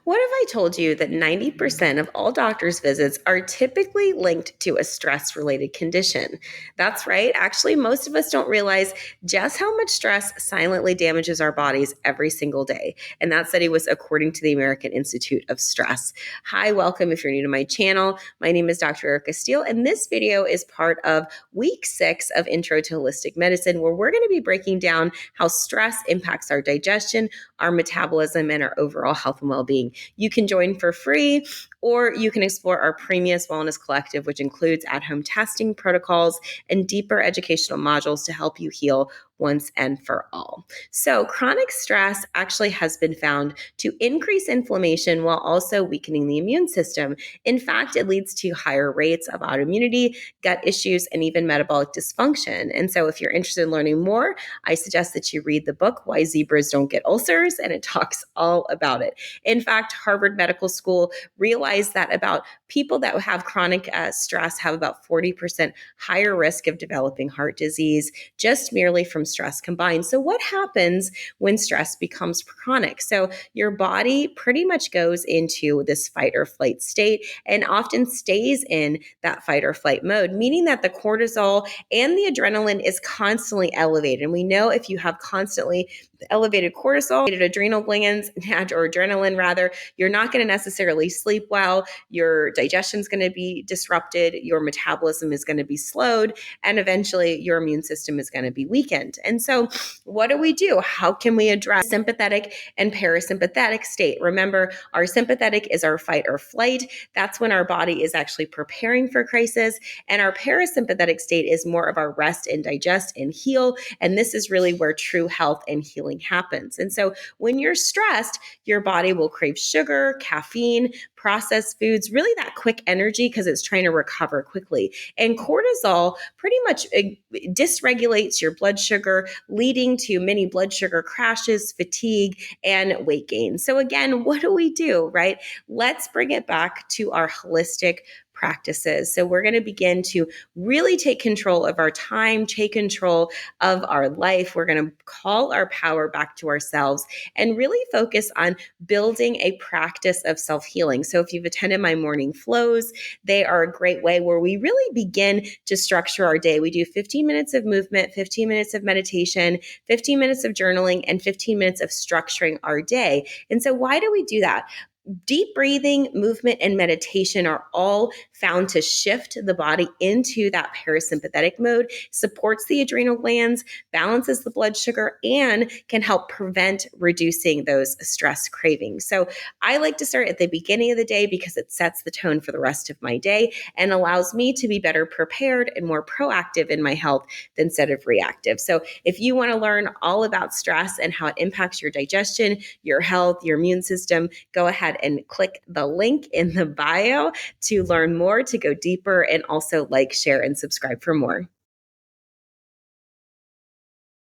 What if I told you that 90% of all doctor's visits are typically linked to a stress related condition? That's right. Actually, most of us don't realize just how much stress silently damages our bodies every single day. And that study was according to the American Institute of Stress. Hi, welcome if you're new to my channel. My name is Dr. Erica Steele, and this video is part of week 6 of Intro to Holistic Medicine, where we're going to be breaking down how stress impacts our digestion, our metabolism, and our overall health and well-being. You can join for free, or you can explore our premium wellness collective, which includes at-home testing protocols and deeper educational modules to help you heal once and for all. So chronic stress actually has been found to increase inflammation while also weakening the immune system. In fact, it leads to higher rates of autoimmunity, gut issues, and even metabolic dysfunction. And so if you're interested in learning more, I suggest that you read the book, Why Zebras Don't Get Ulcers, and it talks all about it. In fact, Harvard Medical School realized that about people that have chronic stress have about 40% higher risk of developing heart disease just merely from stress combined. So what happens when stress becomes chronic? So your body pretty much goes into this fight or flight state and often stays in that fight or flight mode, meaning that the cortisol and the adrenaline is constantly elevated. And we know if you have constantly elevated cortisol, elevated adrenal glands, or adrenaline rather, you're not going to necessarily sleep well. Your digestion is going to be disrupted. Your metabolism is going to be slowed. And eventually your immune system is going to be weakened. And so what do we do? How can we address sympathetic and parasympathetic state? Remember, our sympathetic is our fight or flight. That's when our body is actually preparing for crisis. And our parasympathetic state is more of our rest and digest and heal. And this is really where true health and healing happens. And so when you're stressed, your body will crave sugar, caffeine, processed foods, really that quick energy because it's trying to recover quickly. And cortisol pretty much dysregulates your blood sugar, leading to many blood sugar crashes, fatigue, and weight gain. So again, what do we do, right? Let's bring it back to our holistic practices. So we're going to begin to really take control of our time, take control of our life. We're going to call our power back to ourselves and really focus on building a practice of self-healing. So if you've attended my morning flows, they are a great way where we really begin to structure our day. We do 15 minutes of movement, 15 minutes of meditation, 15 minutes of journaling, and 15 minutes of structuring our day. And so why do we do that? Deep breathing, movement, and meditation are all found to shift the body into that parasympathetic mode, supports the adrenal glands, balances the blood sugar, and can help prevent reducing those stress cravings. So I like to start at the beginning of the day because it sets the tone for the rest of my day and allows me to be better prepared and more proactive in my health instead of reactive. So if you want to learn all about stress and how it impacts your digestion, your health, your immune system, go ahead and click the link in the bio to learn more, to go deeper, and also like, share, and subscribe for more.